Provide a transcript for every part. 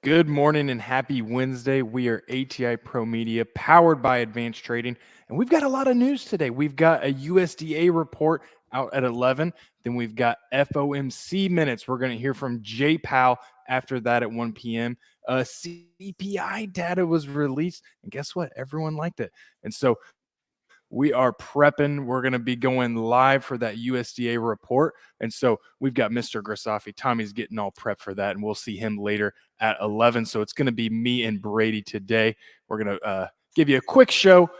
Good morning and happy Wednesday. We are ATI Pro Media, powered by Advanced Trading, and we've got a lot of news today. We've got a USDA report out at 11. Then we've got FOMC minutes. We're going to hear from Jay Powell after that at 1 p.m. CPI data was released, and guess what? Everyone liked it. And so we are prepping. We're going to be going live for that USDA report. And so we've got Mr. Grisafi. Tommy's getting all prepped for that, and we'll see him later at 11. So it's going to be me and Brady today. We're going to give you a quick show,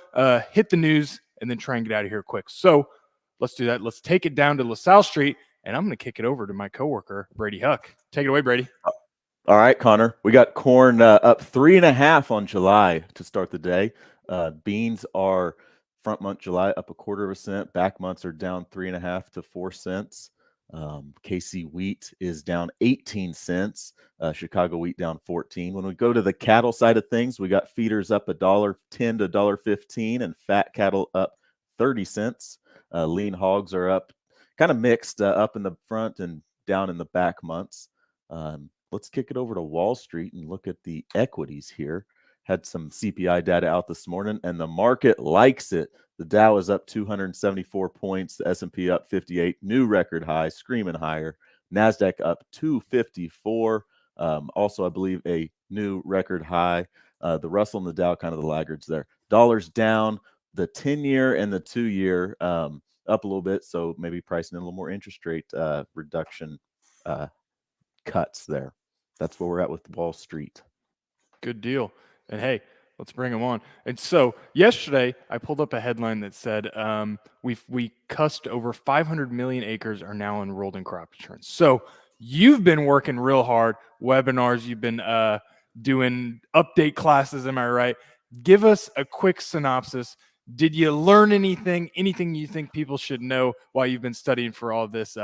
hit the news, and then try and get out of here quick. So let's do that. Let's take it down to LaSalle Street, and I'm going to kick it over to my coworker, Brady Huck. Take it away, Brady. All right, Connor. We got corn up 3.5 on July to start the day. Beans are front month July up 1/4 cent. Back months are down 3.5 to 4 cents. KC wheat is down 18 cents. Chicago wheat down 14. When we go to the cattle side of things, we got feeders up $1.10 to $1.15, and fat cattle up 30 cents. Lean hogs are up, kind of mixed, up in the front and down in the back months. Let's kick it over to Wall Street and look at the equities here. Had some CPI data out this morning, and the market likes it. The Dow is up 274 points. The S&P up 58, new record high, screaming higher. NASDAQ up 254, also, I believe, a new record high. The Russell and the Dow kind of the laggards there. Dollars down, the 10-year and the 2-year up a little bit, so maybe pricing in a little more interest rate reduction cuts there. That's where we're at with Wall Street. Good deal. And hey, let's bring them on. And so yesterday, I pulled up a headline that said we cussed over 500 million acres are now enrolled in crop insurance. So you've been working real hard, webinars, you've been doing update classes, am I right? Give us a quick synopsis. Did you learn anything you think people should know while you've been studying for all this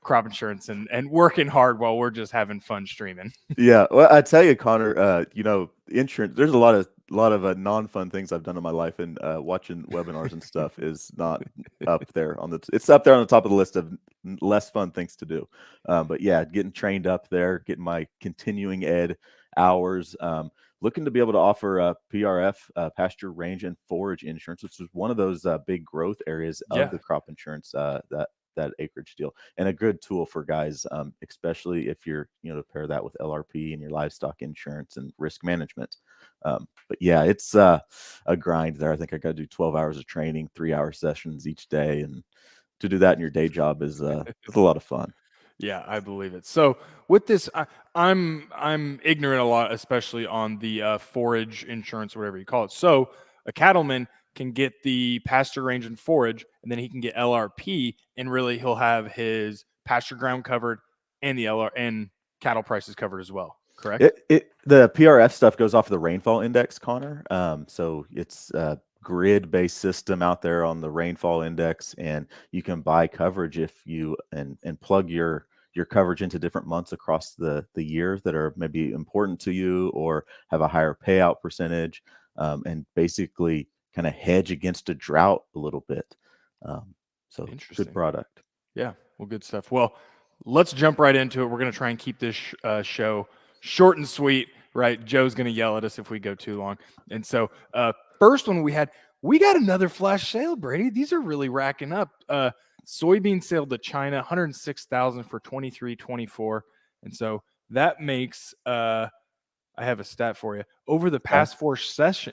crop insurance and working hard while we're just having fun streaming? Yeah, well, I tell you, Connor, insurance. There's a lot of non-fun things I've done in my life, and watching webinars and stuff is not up there on the. It's up there on the top of the list of less fun things to do. But yeah, getting trained up there, getting my continuing ed hours. Looking to be able to offer PRF, pasture range and forage insurance, which is one of those big growth areas of the crop insurance that acreage deal, and a good tool for guys, especially if you're to pair that with LRP and your livestock insurance and risk management. But yeah, it's a grind there. I think I got to do 12 hours of training, 3-hour sessions each day, and to do that in your day job is it's a lot of fun. Yeah, I believe it. So with this, I'm ignorant a lot, especially on the forage insurance, whatever you call it. So a cattleman can get the pasture range and forage, and then he can get LRP, and really he'll have his pasture ground covered and the LR and cattle prices covered as well. Correct? The PRF stuff goes off the rainfall index, Connor. So it's grid-based system out there on the rainfall index, and you can buy coverage if you and plug your coverage into different months across the year that are maybe important to you or have a higher payout percentage, and basically kind of hedge against a drought a little bit. So good product. Yeah, well, good stuff. Well, let's jump right into it. We're going to try and keep this show short and sweet, right? Joe's going to yell at us if we go too long. And so first one we got another flash sale, Brady. These are really racking up. Soybean sale to China, 106,000 for 23-24. And so that makes I have a stat for you. Over the past four sessions,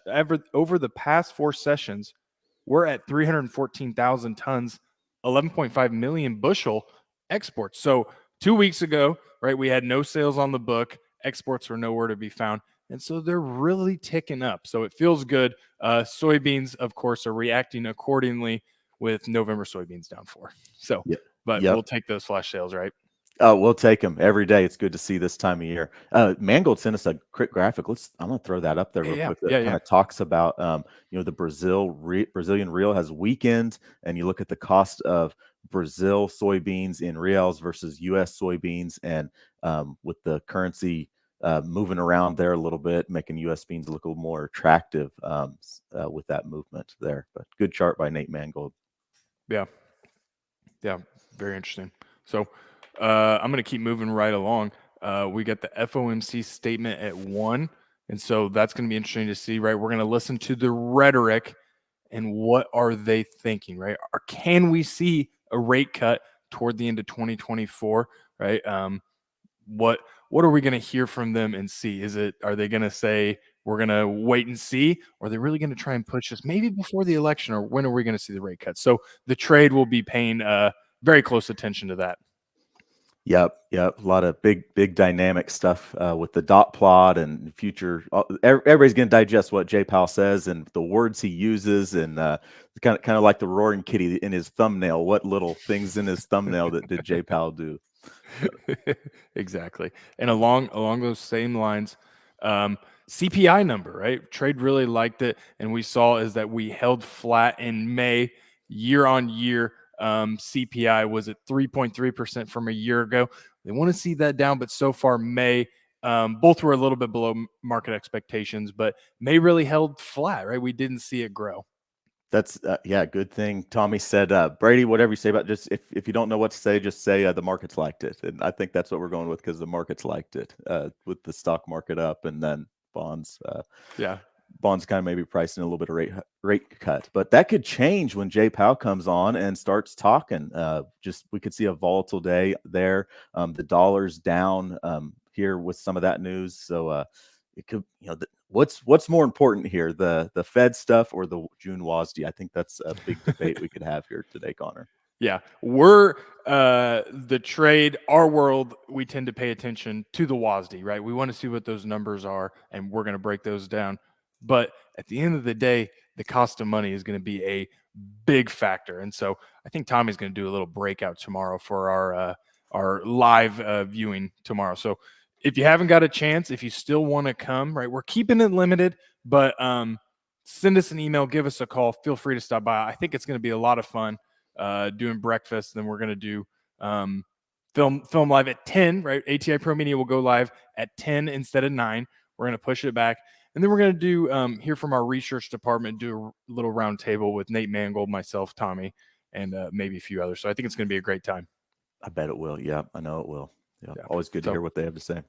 we're at 314,000 tons, 11.5 million bushel exports. So 2 weeks ago, right, we had no sales on the book. Exports were nowhere to be found. And so they're really ticking up. So it feels good. Soybeans, of course, are reacting accordingly with November soybeans down 4. So, we'll take those flash sales, right? Oh, we'll take them every day. It's good to see this time of year. Mangold sent us a quick graphic. I'm going to throw that up there real quick. That kind of talks about, the Brazilian real has weakened, and you look at the cost of Brazil soybeans in reals versus U.S. soybeans, and with the currency moving around there a little bit, making U.S. beans look a little more attractive with that movement there. But good chart by Nate Mangold. Yeah, very interesting. So I'm going to keep moving right along. We got the FOMC statement at 1. And so that's going to be interesting to see, right? We're going to listen to the rhetoric and what are they thinking, right? Or can we see a rate cut toward the end of 2024, right? What are we going to hear from them and see? Are they going to say we're going to wait and see, or are they really going to try and push us maybe before the election, or when are we going to see the rate cut? So the trade will be paying very close attention to that. Yep. A lot of big dynamic stuff with the dot plot and future. Everybody's going to digest what Jay Powell says and the words he uses, and kind of like the roaring kitty in his thumbnail. What little things in his thumbnail that did Jay Powell do? Exactly. And along those same lines, CPI number, right? Trade really liked it, and we saw is that we held flat in May year on year. CPI was at 3.3% from a year ago. They want to see that down, but so far May, both were a little bit below market expectations, but May really held flat, right? We didn't see it grow. That's good thing. Tommy said, Brady, whatever you say about just if you don't know what to say, just say the markets liked it. And I think that's what we're going with, because the markets liked it with the stock market up, and then bonds. Bonds kind of maybe pricing a little bit of rate cut, but that could change when Jay Powell comes on and starts talking. We could see a volatile day there. The dollar's down here with some of that news, so it could, what's more important here, the Fed stuff or the June WASD? I think that's a big debate we could have here today, Connor. Yeah, we're the trade, our world, we tend to pay attention to the WASD, right? We want to see what those numbers are, and we're going to break those down. But at the end of the day, the cost of money is going to be a big factor. And so I think Tommy's going to do a little breakout tomorrow for our live viewing tomorrow. So if you haven't got a chance, if you still want to come, right, we're keeping it limited, but send us an email, give us a call. Feel free to stop by. I think it's going to be a lot of fun doing breakfast. Then we're going to do film live at 10, right? ATI Pro Media will go live at 10 instead of 9. We're going to push it back. And then we're going to do hear from our research department, do a little round table with Nate Mangold, myself, Tommy, and maybe a few others. So I think it's going to be a great time. I bet it will. Yeah, I know it will. Yeah. Always good to hear what they have to say.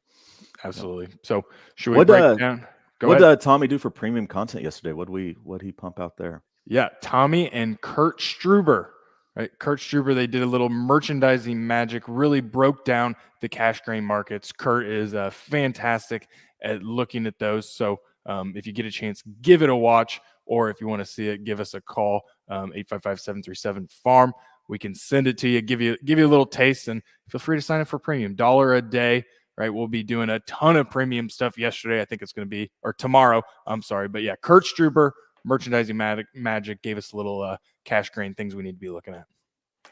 Absolutely. Yeah. So should we break down? What did Tommy do for premium content yesterday? What he pump out there? Yeah, Tommy and Kurt Struber. Right, Kurt Struber, they did a little merchandising magic, really broke down the cash grain markets. Kurt is fantastic at looking at those. So if you get a chance, give it a watch, or if you want to see it, give us a call, 855-737-FARM. We can send it to you, give you a little taste, and feel free to sign up for premium. $1 a day, right? We'll be doing a ton of premium stuff yesterday. I think it's going to be, or tomorrow. I'm sorry. But yeah, Kurt Struber, merchandising magic, gave us a little cash grain things we need to be looking at.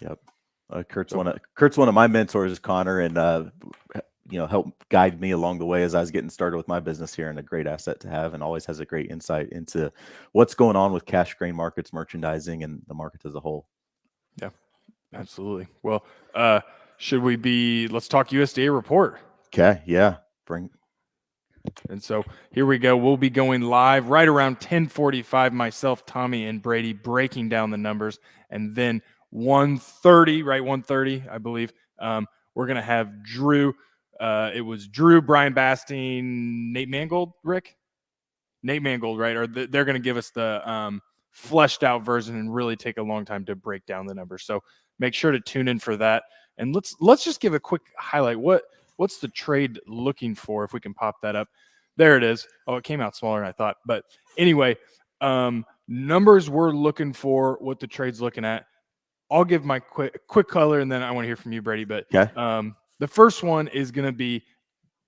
Yep. Kurt's one of my mentors, Connor, and helped guide me along the way as I was getting started with my business here, and a great asset to have, and always has a great insight into what's going on with cash grain markets, merchandising, and the market as a whole. Yeah, absolutely. Well, let's talk USDA report. Okay. Yeah. And so here we go. We'll be going live right around 10:45. Myself, Tommy, and Brady breaking down the numbers, and then 1:30, right? 1:30, I believe. We're gonna have Drew. It was Drew, Brian Bastine, Nate Mangold, Nate Mangold, right? Or they're gonna give us the fleshed out version and really take a long time to break down the numbers. So make sure to tune in for that. And let's just give a quick highlight. What's the trade looking for? If we can pop that up. There it is. Oh, it came out smaller than I thought. But anyway, numbers we're looking for, what the trade's looking at. I'll give my quick color, and then I want to hear from you, Brady. But the first one is going to be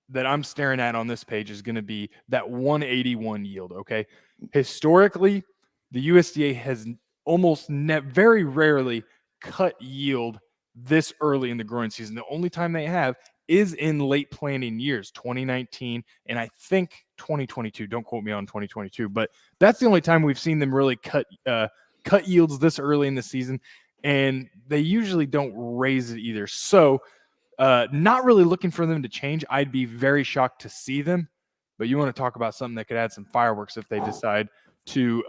that I'm staring at on this page is going to be that 181 yield, okay? Historically, the USDA has almost very rarely cut yield this early in the growing season. The only time they have is in late planting years, 2019, and I think 2022. Don't quote me on 2022, but that's the only time we've seen them really cut yields this early in the season, and they usually don't raise it either. So not really looking for them to change. I'd be very shocked to see them, but you want to talk about something that could add some fireworks if they decide to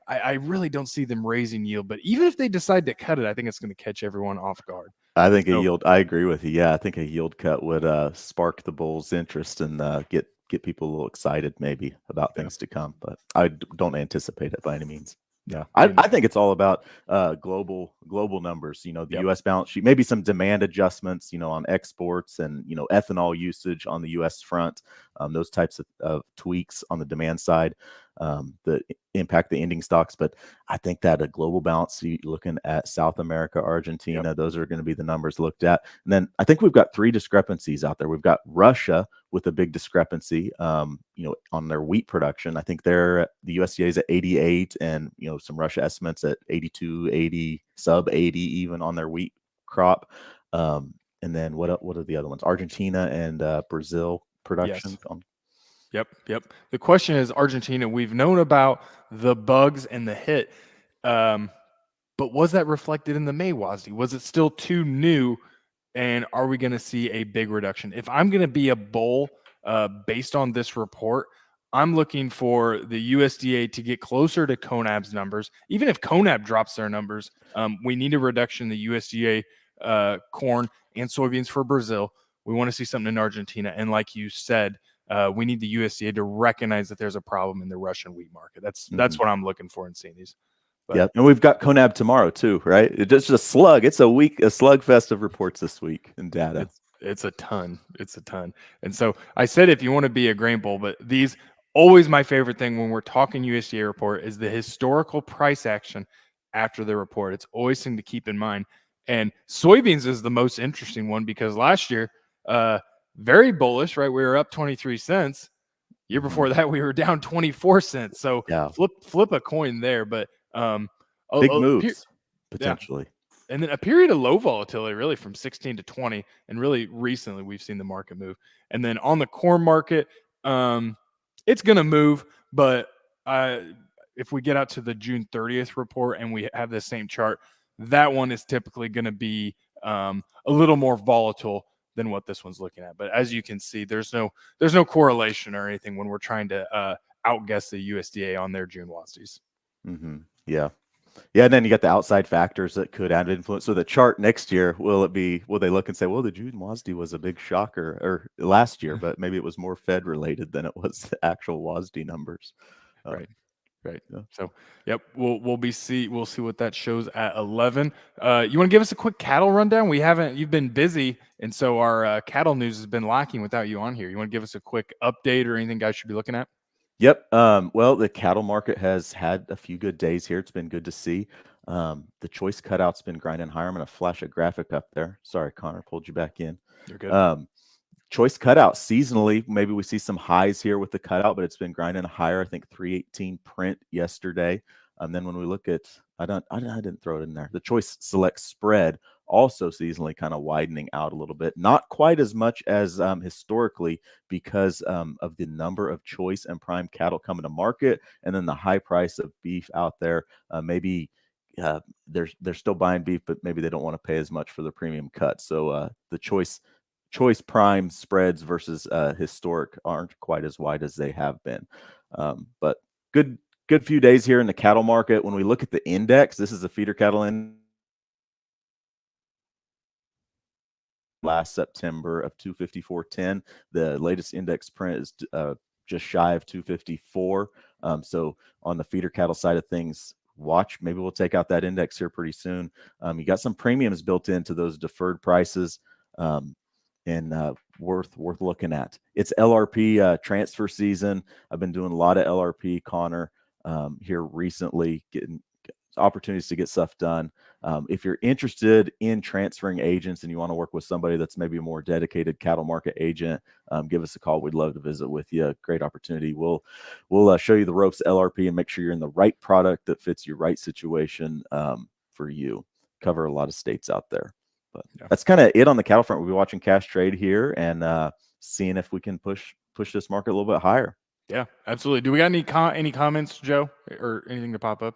I really don't see them raising yield, but even if they decide to cut it, I think it's going to catch everyone off guard. I And think a so, yield. I agree with you. Yeah, I think a yield cut would spark the bulls' interest and get people a little excited maybe about yeah, things to come. But I don't anticipate it by any means. no, I think it's all about global numbers. The yep, U.S. balance sheet, maybe some demand adjustments. On exports and ethanol usage on the U.S. front. Those types of tweaks on the demand side that impact the ending stocks. But I think that a global balance sheet, looking at South America, Argentina, yep, those are going to be the numbers looked at. And then I think we've got 3 discrepancies out there. We've got Russia with a big discrepancy, on their wheat production. I think the USDA is at 88, and some Russia estimates at 82, 80, sub 80 even on their wheat crop. And then what are the other ones? Argentina and Brazil production. yes. Yep. The question is Argentina. We've known about the bugs and the hit, but was that reflected in the May WASD? Was it still too new? And are we going to see a big reduction? If I'm going to be a bull based on this report, I'm looking for the USDA to get closer to CONAB's numbers. Even if CONAB drops their numbers, we need a reduction in the USDA corn and soybeans for Brazil. We want to see something in Argentina. And like you said, we need the USDA to recognize that there's a problem in the Russian wheat market. That's what I'm looking for in seeing these. Yeah, and we've got CONAB tomorrow too, right? It's just a slug. It's a slugfest of reports this week in data. It's a ton. And so I said, if you want to be a grain bull, but these always my favorite thing when we're talking USDA report is the historical price action after the report. It's always something to keep in mind. And soybeans is the most interesting one because last year, very bullish, right? We were up 23 cents. Year before that, we were down 24 cents. So yeah, flip a coin there. But big moves potentially. Yeah. And then a period of low volatility, really from 16 to 20. And really recently, we've seen the market move. And then on the corn market, it's going to move. But if we get out to the June 30th report and we have the same chart, that one is typically going to be a little more volatile than what this one's looking at. But as you can see, there's no correlation or anything when we're trying to outguess the USDA on their June WASDs. Mm-hmm. Yeah. And then you got the outside factors that could add influence. So the chart next year, will they look and say, well, the June WASD was a big shocker or last year, but maybe it was more Fed related than it was the actual WASD numbers. Right. Yeah. So, yep, we'll see what that shows at 11. You want to give us a quick cattle rundown? You've been busy, and so our cattle news has been lacking without you on here. You want to give us a quick update or anything guys should be looking at? Yep. Well, the cattle market has had a few good days here. It's been good to see. The choice cutout's been grinding higher. I'm going to flash a graphic up there. Sorry, Connor, pulled you back in. You're good. Choice cutout seasonally, maybe we see some highs here with the cutout, but it's been grinding higher. I think 318 print yesterday. And then when we look at, I didn't throw it in there. The choice select spread also seasonally kind of widening out a little bit, not quite as much as historically because of the number of choice and prime cattle coming to market, and then the high price of beef out there. Maybe they're still buying beef, but maybe they don't want to pay as much for the premium cut. So the choice prime spreads versus historic aren't quite as wide as they have been. But good few days here in the cattle market. When we look at the index, this is the feeder cattle index last September of 254.10. The latest index print is just shy of 254. So on the feeder cattle side of things, maybe we'll take out that index here pretty soon. You got some premiums built into those deferred prices. And worth looking at. It's LRP transfer season. I've been doing a lot of LRP, Connor, here recently, getting opportunities to get stuff done. If you're interested in transferring agents and you want to work with somebody that's maybe a more dedicated cattle market agent, give us a call. We'd love to visit with you. Great opportunity. We'll show you the ropes LRP and make sure you're in the right product that fits your right situation for you. Cover a lot of states out there. But that's kind of it on the cattle front. We'll be watching cash trade here and seeing if we can push this market a little bit higher. Yeah, absolutely. Do we got any comments, Joe, or anything to pop up?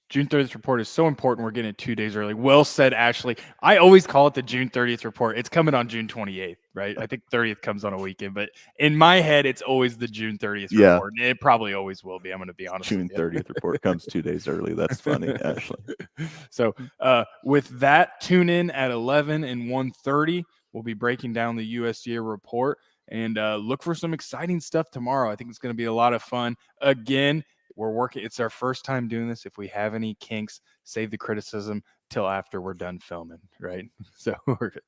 June 30th report is so important. We're getting it 2 days early. Well said, Ashley. I always call it the June 30th report. It's coming on June 28th, right? I think 30th comes on a weekend, but in my head, it's always the June 30th report. And it probably always will be. I'm going to be honest. June 30th report comes 2 days early. That's funny, Ashley. So with that, tune in at 11 and 1:30. We'll be breaking down the USDA report and look for some exciting stuff tomorrow. I think it's going to be a lot of fun. Again, we're working. It's our first time doing this. If we have any kinks, save the criticism till after we're done filming, right? So we're good.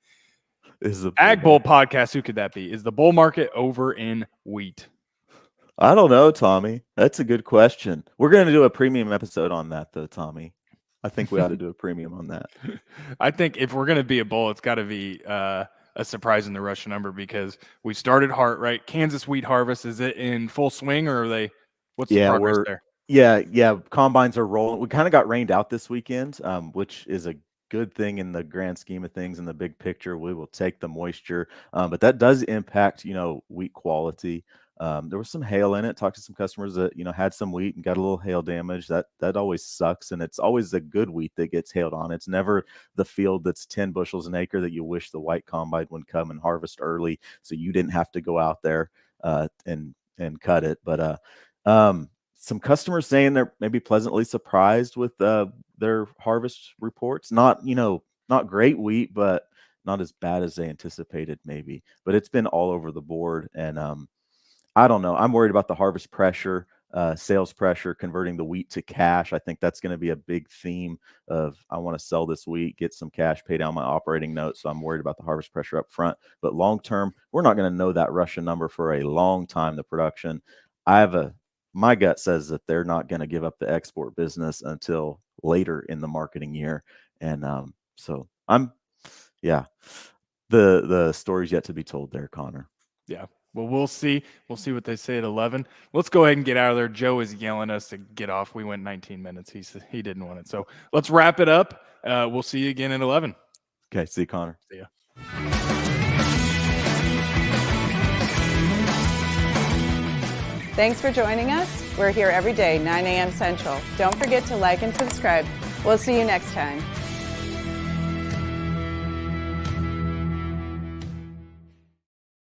Is the Ag Bull podcast, who could that be? Is the bull market over in wheat? I don't know, Tommy. That's a good question. We're going to do a premium episode on that, though, Tommy. I think we ought to do a premium on that. I think if we're going to be a bull, it's got to be a surprise in the rush number, because we started hard, right? Kansas wheat harvest, is it in full swing, or are they? What's the progress there? Yeah. Combines are rolling. We kind of got rained out this weekend, which is a good thing in the grand scheme of things. In the big picture, we will take the moisture, but that does impact, wheat quality. There was some hail in it. Talked to some customers that, had some wheat and got a little hail damage. That always sucks. And it's always the good wheat that gets hailed on. It's never the field that's 10 bushels an acre that you wish the white combine would come and harvest early, so you didn't have to go out there and cut it. But some customers saying they're maybe pleasantly surprised with their harvest reports. Not great wheat, but not as bad as they anticipated maybe. But it's been all over the board. And I don't know. I'm worried about the harvest pressure, sales pressure, converting the wheat to cash. I think that's going to be a big theme of, I want to sell this wheat, get some cash, pay down my operating note. So I'm worried about the harvest pressure up front. But long term, we're not going to know that Russian number for a long time, the production. My gut says that they're not going to give up the export business until later in the marketing year. And the story's yet to be told there, Connor. Yeah. Well, we'll see. We'll see what they say at 11. Let's go ahead and get out of there. Joe is yelling at us to get off. We went 19 minutes. He didn't want it. So let's wrap it up. We'll see you again at 11. Okay. See you, Connor. See ya. Thanks for joining us. We're here every day, 9 a.m. Central. Don't forget to like and subscribe. We'll see you next time.